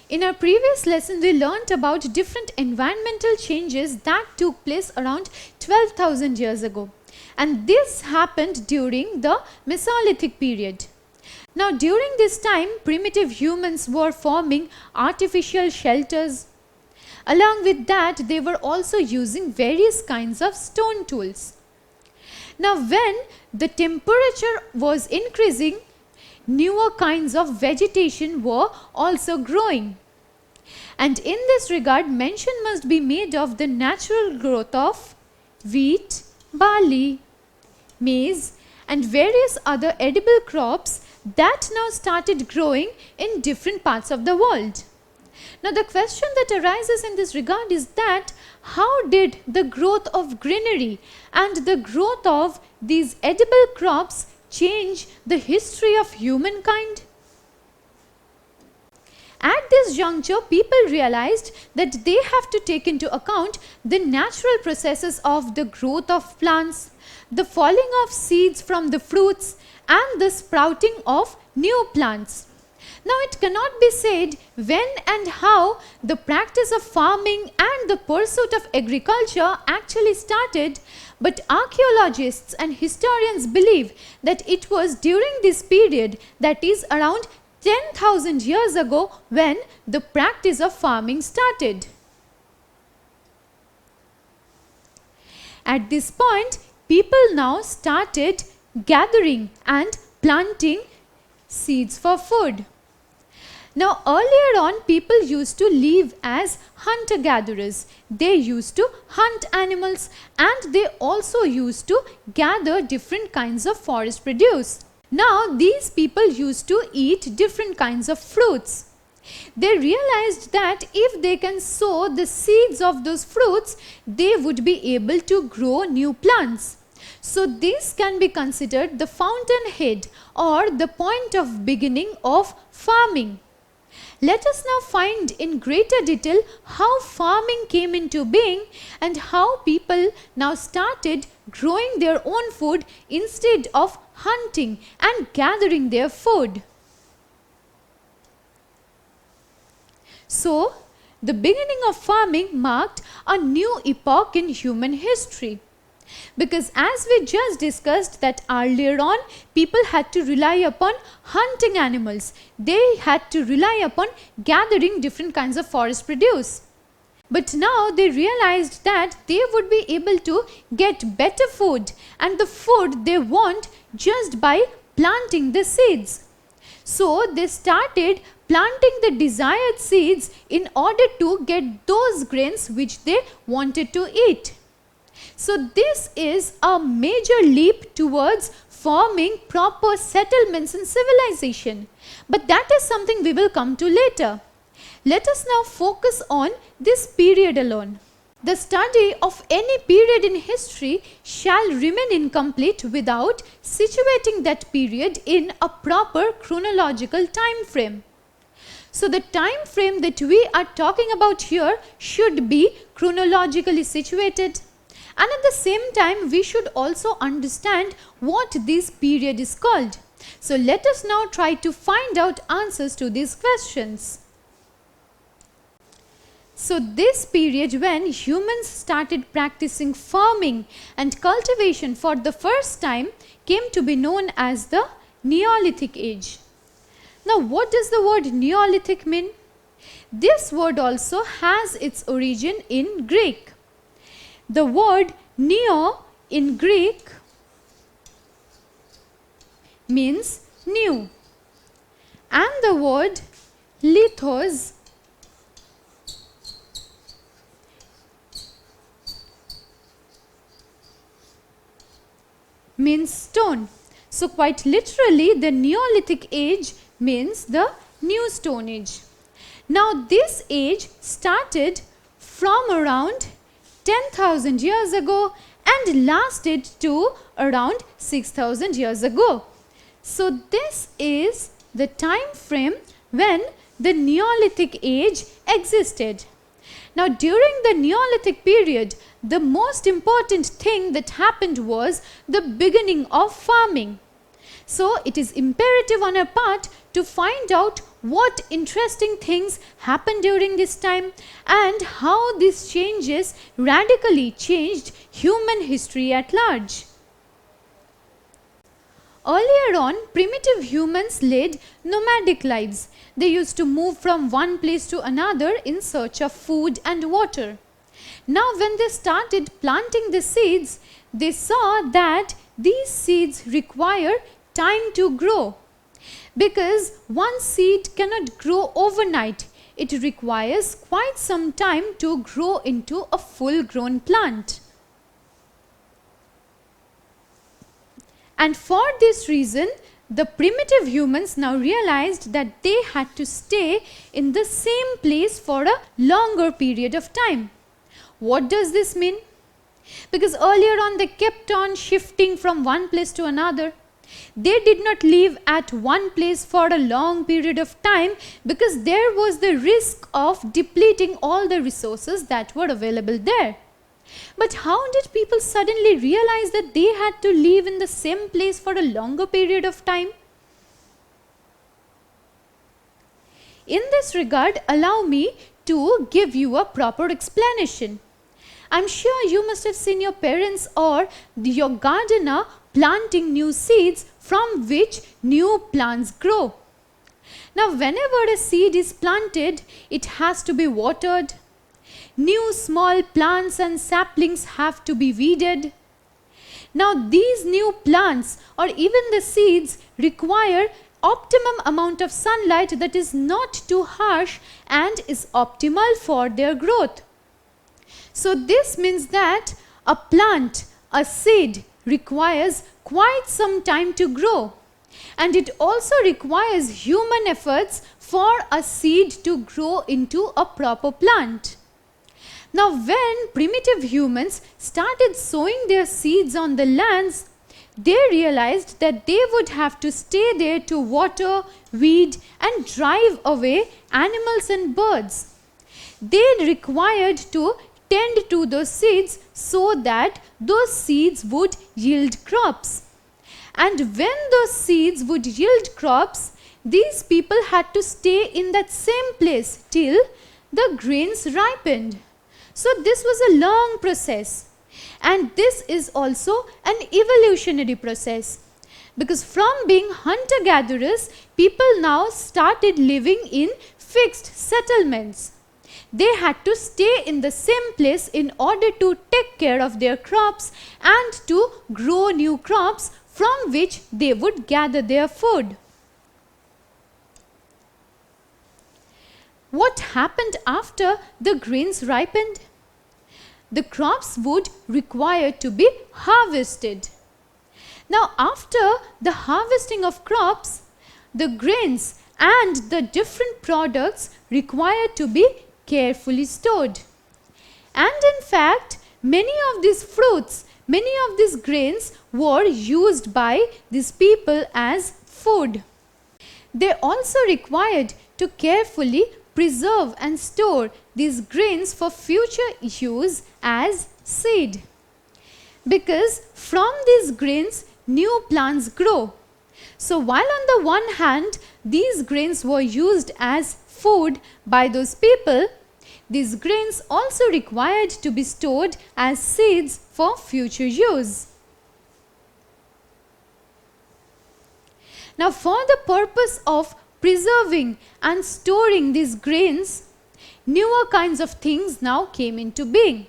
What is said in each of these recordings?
In our previous lesson, we learnt about different environmental changes that took place around 12,000 years ago. And this happened during the Mesolithic period. Now, during this time, primitive humans were forming artificial shelters. Along with that, they were also using various kinds of stone tools. Now, when the temperature was increasing, newer kinds of vegetation were also growing. And in this regard, mention must be made of the natural growth of wheat, barley, maize, and various other edible crops that now started growing in different parts of the world. Now, the question that arises in this regard is that how did the growth of greenery and the growth of these edible crops change the history of humankind? At this juncture, people realized that they have to take into account the natural processes of the growth of plants, the falling of seeds from the fruits, and the sprouting of new plants. Now, it cannot be said when and how the practice of farming and the pursuit of agriculture actually started, but archaeologists and historians believe that it was during this period, that is around 10,000 years ago, when the practice of farming started. At this point, people now started gathering and planting seeds for food. Now, earlier on, people used to live as hunter-gatherers. They used to hunt animals and they also used to gather different kinds of forest produce. Now, these people used to eat different kinds of fruits. They realized that if they can sow the seeds of those fruits, they would be able to grow new plants. So, this can be considered the fountainhead or the point of beginning of farming. Let us now find in greater detail how farming came into being and how people now started growing their own food instead of hunting and gathering their food. So, the beginning of farming marked a new epoch in human history. Because as we just discussed that earlier on, people had to rely upon hunting animals. They had to rely upon gathering different kinds of forest produce. But now they realized that they would be able to get better food and the food they want just by planting the seeds. So they started planting the desired seeds in order to get those grains which they wanted to eat. So this is a major leap towards forming proper settlements and civilization. But that is something we will come to later. Let us now focus on this period alone. The study of any period in history shall remain incomplete without situating that period in a proper chronological time frame. So the time frame that we are talking about here should be chronologically situated. And at the same time, we should also understand what this period is called. So let us now try to find out answers to these questions. So this period when humans started practicing farming and cultivation for the first time came to be known as the Neolithic Age. Now, what does the word Neolithic mean? This word also has its origin in Greek. The word neo in Greek means new, and the word lithos means stone. So quite literally, the Neolithic Age means the new Stone Age. Now this age started from around 10,000 years ago and lasted to around 6,000 years ago. So this is the time frame when the Neolithic Age existed. Now during the Neolithic period, the most important thing that happened was the beginning of farming. So it is imperative on our part to find out what interesting things happened during this time and how these changes radically changed human history at large. Earlier on, primitive humans led nomadic lives. They used to move from one place to another in search of food and water. Now when they started planting the seeds, they saw that these seeds require time to grow. Because one seed cannot grow overnight, it requires quite some time to grow into a full-grown plant. And for this reason, the primitive humans now realized that they had to stay in the same place for a longer period of time. What does this mean? Because earlier on they kept on shifting from one place to another. They did not live at one place for a long period of time because there was the risk of depleting all the resources that were available there. But how did people suddenly realize that they had to live in the same place for a longer period of time? In this regard, allow me to give you a proper explanation. I'm sure you must have seen your parents or your gardener planting new seeds from which new plants grow. Now, whenever a seed is planted, it has to be watered. New small plants and saplings have to be weeded. Now, these new plants or even the seeds require optimum amount of sunlight that is not too harsh and is optimal for their growth. So this means that a plant, a seed, requires quite some time to grow, and it also requires human efforts for a seed to grow into a proper plant. Now when primitive humans started sowing their seeds on the lands, they realized that they would have to stay there to water, weed and drive away animals and birds. They required to tend to those seeds so that those seeds would yield crops. And when those seeds would yield crops, these people had to stay in that same place till the grains ripened. So this was a long process, and this is also an evolutionary process, because from being hunter-gatherers, people now started living in fixed settlements. They had to stay in the same place in order to take care of their crops and to grow new crops from which they would gather their food. What happened after the grains ripened? The crops would require to be harvested. Now, after the harvesting of crops, the grains and the different products required to be carefully stored. And in fact, many of these fruits, many of these grains were used by these people as food. They also required to carefully preserve and store these grains for future use as seed. Because from these grains, new plants grow. So while on the one hand, these grains were used as food by those people, these grains also required to be stored as seeds for future use. Now, for the purpose of preserving and storing these grains, newer kinds of things now came into being.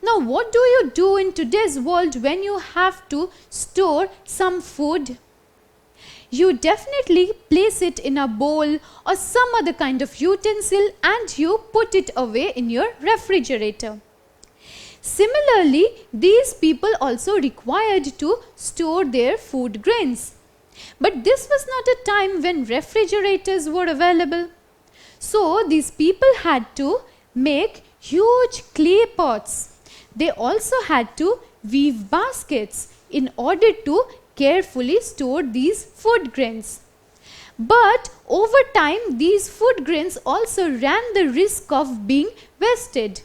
Now, what do you do in today's world when you have to store some food? You definitely place it in a bowl or some other kind of utensil and you put it away in your refrigerator. Similarly, these people also required to store their food grains. But this was not a time when refrigerators were available. So these people had to make huge clay pots. They also had to weave baskets in order to carefully store these food grains. But over time, these food grains also ran the risk of being wasted,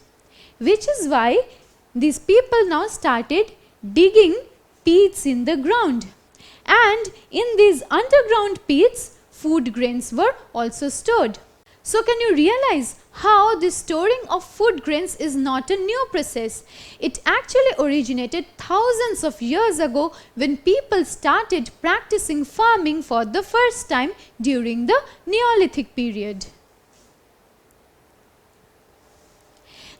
which is why these people now started digging pits in the ground. And in these underground pits, food grains were also stored. So can you realize how the storing of food grains is not a new process? It actually originated thousands of years ago when people started practicing farming for the first time during the Neolithic period.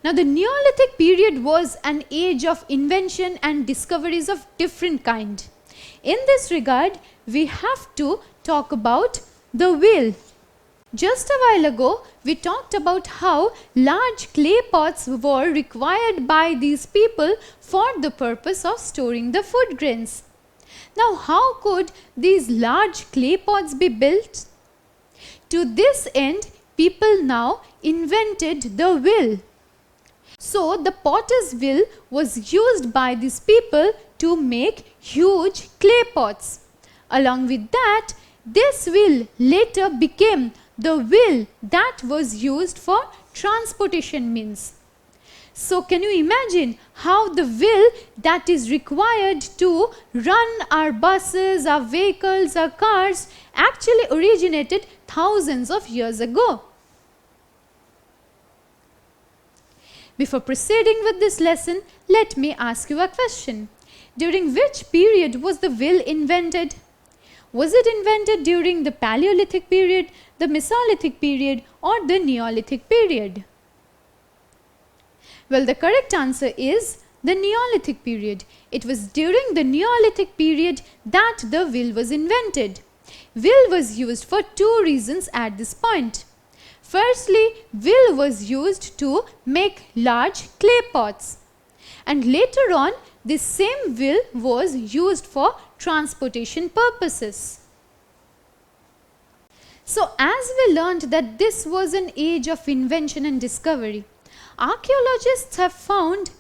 Now the Neolithic period was an age of invention and discoveries of different kind. In this regard, we have to talk about the wheel. Just a while ago, we talked about how large clay pots were required by these people for the purpose of storing the food grains. Now, how could these large clay pots be built? To this end, people now invented the wheel. So, the potter's wheel was used by these people to make huge clay pots. Along with that, this wheel later became the wheel that was used for transportation means. So can you imagine how the wheel that is required to run our buses, our vehicles, our cars actually originated thousands of years ago? Before proceeding with this lesson, let me ask you a question. During which period was the wheel invented? Was it invented during the Paleolithic period, the Mesolithic period, or the Neolithic period? Well, the correct answer is the Neolithic period. It was during the Neolithic period that the wheel was invented. Wheel was used for two reasons at this point. Firstly, wheel was used to make large clay pots. And later on, this same wheel was used for transportation purposes. So as we learned that this was an age of invention and discovery, archaeologists have found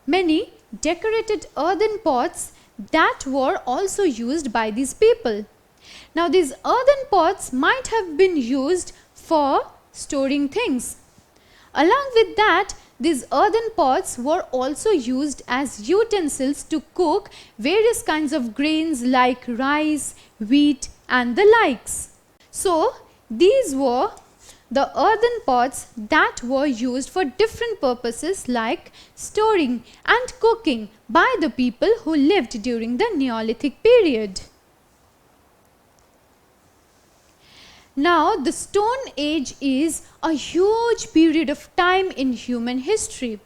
many decorated earthen pots that were also used by these people. Now these earthen pots might have been used for storing things. Along with that, these earthen pots were also used as utensils to cook various kinds of grains like rice, wheat and the likes. So these were the earthen pots that were used for different purposes like storing and cooking by the people who lived during the Neolithic period. Now, the Stone Age is a huge period of time in human history,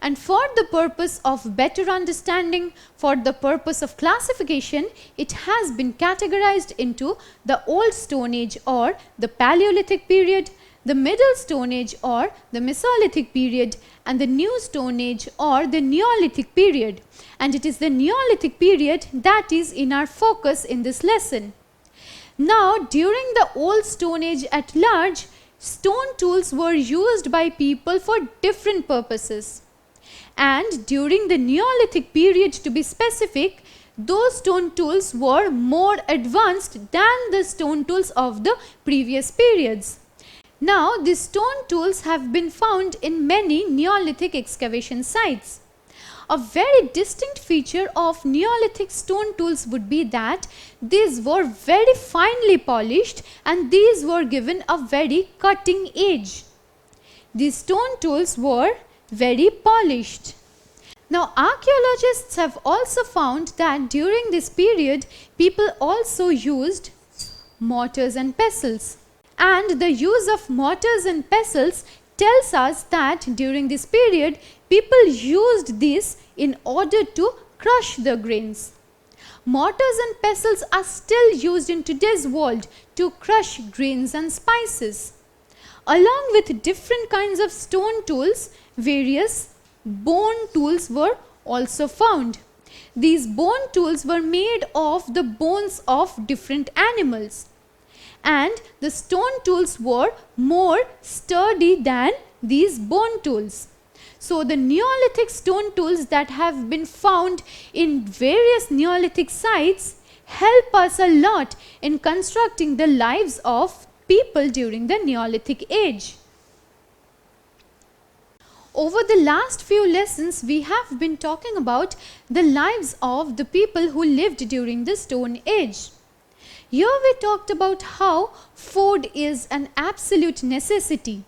and for the purpose of better understanding, for the purpose of classification, it has been categorized into the Old Stone Age or the Paleolithic period, the Middle Stone Age or the Mesolithic period, and the New Stone Age or the Neolithic period. And it is the Neolithic period that is in our focus in this lesson. Now, during the Old Stone Age at large, stone tools were used by people for different purposes. And during the Neolithic period, to be specific, those stone tools were more advanced than the stone tools of the previous periods. Now, these stone tools have been found in many Neolithic excavation sites. A very distinct feature of Neolithic stone tools would be that these were very finely polished and these were given a very cutting edge. These stone tools were very polished. Now, archaeologists have also found that during this period, people also used mortars and pestles. And the use of mortars and pestles tells us that during this period, people used this in order to crush the grains. Mortars and pestles are still used in today's world to crush grains and spices. Along with different kinds of stone tools, various bone tools were also found. These bone tools were made of the bones of different animals. And the stone tools were more sturdy than these bone tools. So the Neolithic stone tools that have been found in various Neolithic sites help us a lot in constructing the lives of people during the Neolithic Age. Over the last few lessons, we have been talking about the lives of the people who lived during the Stone Age. Here we talked about how food is an absolute necessity.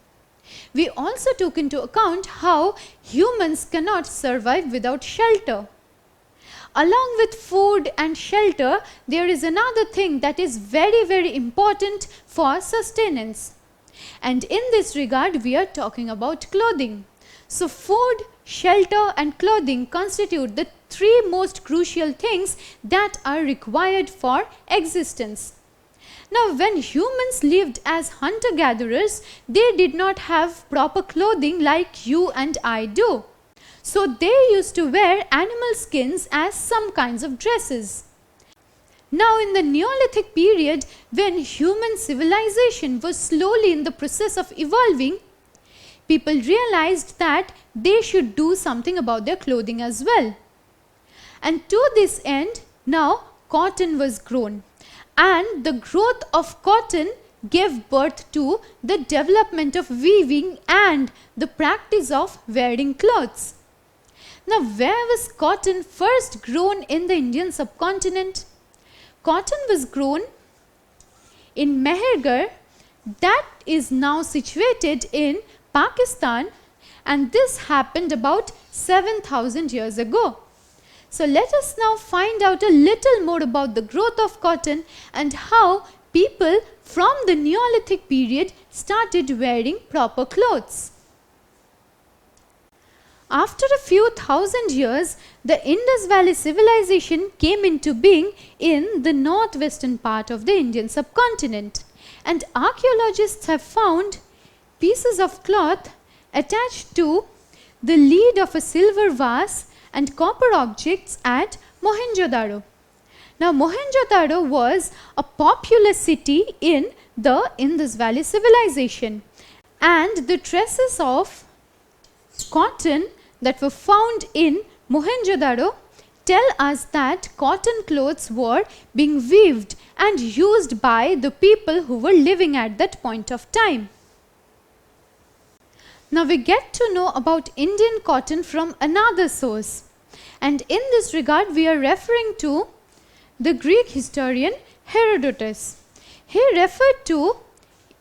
We also took into account how humans cannot survive without shelter. Along with food and shelter, there is another thing that is very important for sustenance. And in this regard, we are talking about clothing. So food, shelter and clothing constitute the three most crucial things that are required for existence. Now, when humans lived as hunter-gatherers, they did not have proper clothing like you and I do. So they used to wear animal skins as some kinds of dresses. Now in the Neolithic period, when human civilization was slowly in the process of evolving, people realized that they should do something about their clothing as well. And to this end, now cotton was grown. And the growth of cotton gave birth to the development of weaving and the practice of wearing clothes. Now, where was cotton first grown in the Indian subcontinent? Cotton was grown in Mehergarh, that is now situated in Pakistan, and this happened about 7,000 years ago. So let us now find out a little more about the growth of cotton and how people from the Neolithic period started wearing proper clothes. After a few thousand years, the Indus Valley civilization came into being in the northwestern part of the Indian subcontinent, and archaeologists have found pieces of cloth attached to the lid of a silver vase and copper objects at Mohenjo-daro. Now, Mohenjo-daro was a populous city in the Indus Valley civilization, and the traces of cotton that were found in Mohenjo-daro tell us that cotton clothes were being weaved and used by the people who were living at that point of time. Now we get to know about Indian cotton from another source, and in this regard we are referring to the Greek historian Herodotus. He referred to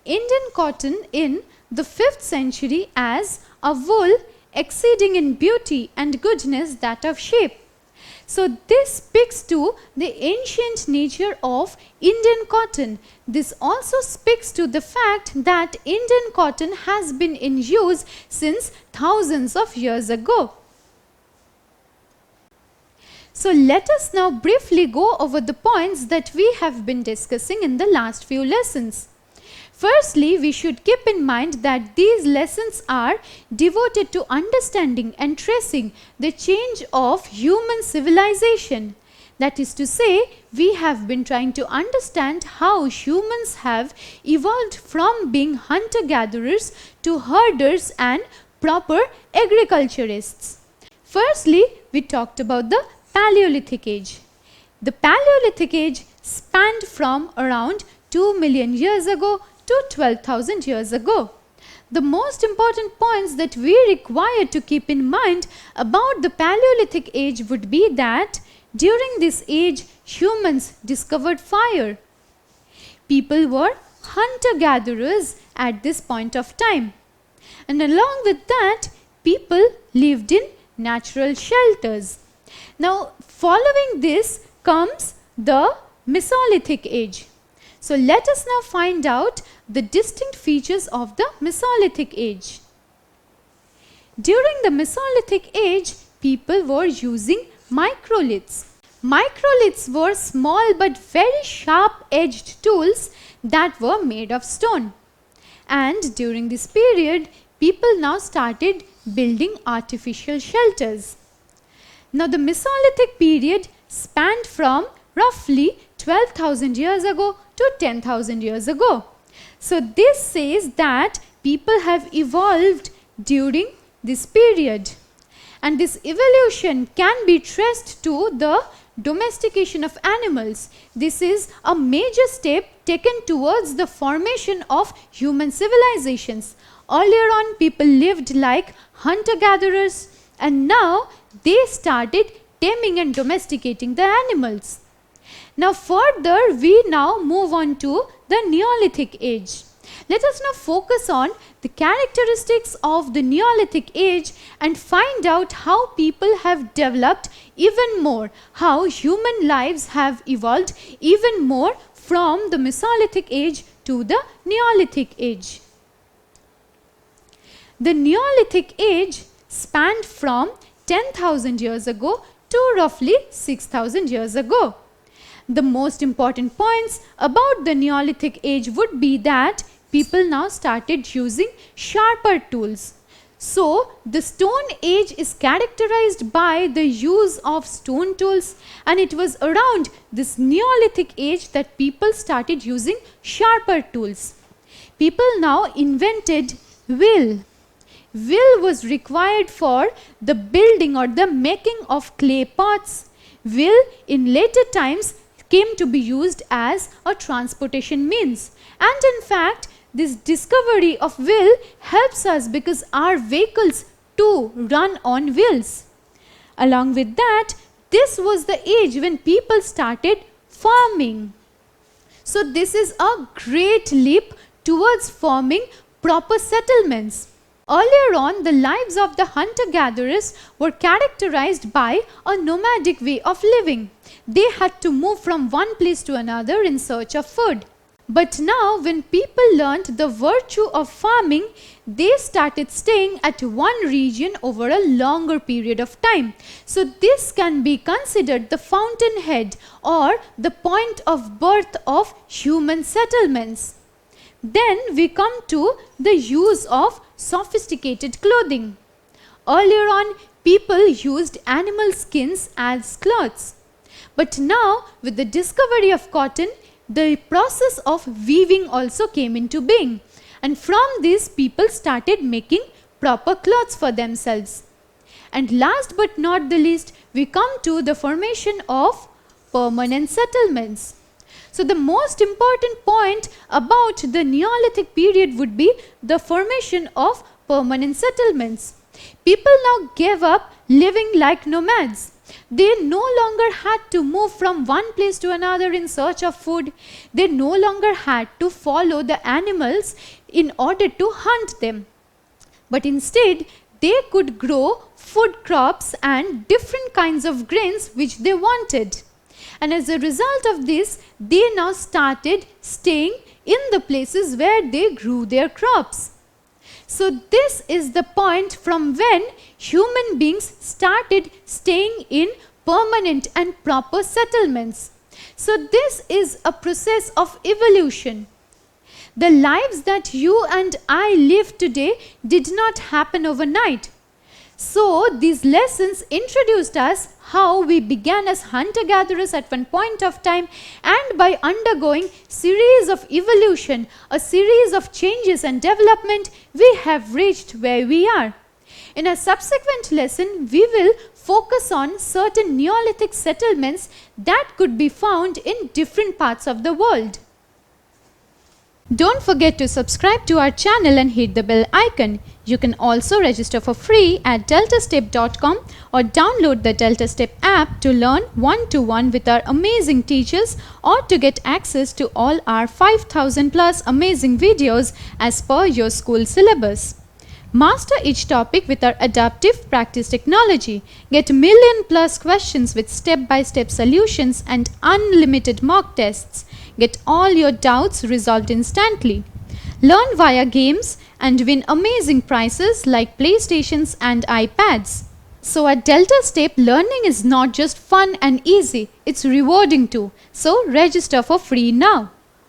Indian cotton in the 5th century as a wool exceeding in beauty and goodness that of shape. So this speaks to the ancient nature of Indian cotton. This also speaks to the fact that Indian cotton has been in use since thousands of years ago. So let us now briefly go over the points that we have been discussing in the last few lessons. Firstly, we should keep in mind that these lessons are devoted to understanding and tracing the change of human civilization. That is to say, we have been trying to understand how humans have evolved from being hunter-gatherers to herders and proper agriculturists. Firstly, we talked about the Paleolithic Age. The Paleolithic Age spanned from around 2 million years ago to 12,000 years ago. The most important points that we require to keep in mind about the Paleolithic Age would be that during this age, humans discovered fire. People were hunter-gatherers at this point of time. And along with that, people lived in natural shelters. Now, following this comes the Mesolithic Age. So let us now find out the distinct features of the Mesolithic Age. During the Mesolithic Age, people were using microliths. Microliths were small but very sharp-edged tools that were made of stone. And during this period, people now started building artificial shelters. Now the Mesolithic period spanned from roughly 12,000 years ago to 10,000 years ago. So this says that people have evolved during this period, and this evolution can be traced to the domestication of animals. This is a major step taken towards the formation of human civilizations. Earlier on, people lived like hunter-gatherers, and now they started taming and domesticating the animals. Now further, we now move on to the Neolithic Age. Let us now focus on the characteristics of the Neolithic Age and find out how people have developed even more, how human lives have evolved even more from the Mesolithic Age to the Neolithic Age. The Neolithic Age spanned from 10,000 years ago to roughly 6,000 years ago. The most important points about the Neolithic Age would be that people now started using sharper tools. So, the Stone Age is characterized by the use of stone tools, and it was around this Neolithic Age that people started using sharper tools. People now invented wheel. Wheel was required for the building or the making of clay pots. Wheel in later times came to be used as a transportation means, and in fact this discovery of wheel helps us because our vehicles too run on wheels. Along with that, this was the age when people started farming. So this is a great leap towards forming proper settlements. Earlier on, the lives of the hunter-gatherers were characterized by a nomadic way of living. They had to move from one place to another in search of food. But now, when people learned the virtue of farming, they started staying at one region over a longer period of time. So this can be considered the fountainhead or the point of birth of human settlements. Then we come to the use of sophisticated clothing. Earlier on, people used animal skins as clothes. But now, with the discovery of cotton, the process of weaving also came into being. And from this, people started making proper clothes for themselves. And last but not the least, we come to the formation of permanent settlements. So the most important point about the Neolithic period would be the formation of permanent settlements. People now gave up living like nomads. They no longer had to move from one place to another in search of food. They no longer had to follow the animals in order to hunt them. But instead, they could grow food crops and different kinds of grains which they wanted. And as a result of this, they now started staying in the places where they grew their crops. So this is the point from when human beings started staying in permanent and proper settlements. So this is a process of evolution. The lives that you and I live today did not happen overnight. So these lessons introduced us how we began as hunter-gatherers at one point of time, and by undergoing series of evolution, a series of changes and development, we have reached where we are. In a subsequent lesson, we will focus on certain Neolithic settlements that could be found in different parts of the world. Don't forget to subscribe to our channel and hit the bell icon. You can also register for free at DeltaStep.com or download the DeltaStep app to learn one-to-one with our amazing teachers, or to get access to all our 5,000 plus amazing videos as per your school syllabus. Master each topic with our adaptive practice technology. Get million-plus questions with step-by-step solutions and unlimited mock tests. Get all your doubts resolved instantly. Learn via games and win amazing prizes like PlayStations and iPads. So at DeltaStep, learning is not just fun and easy, it's rewarding too. So register for free now.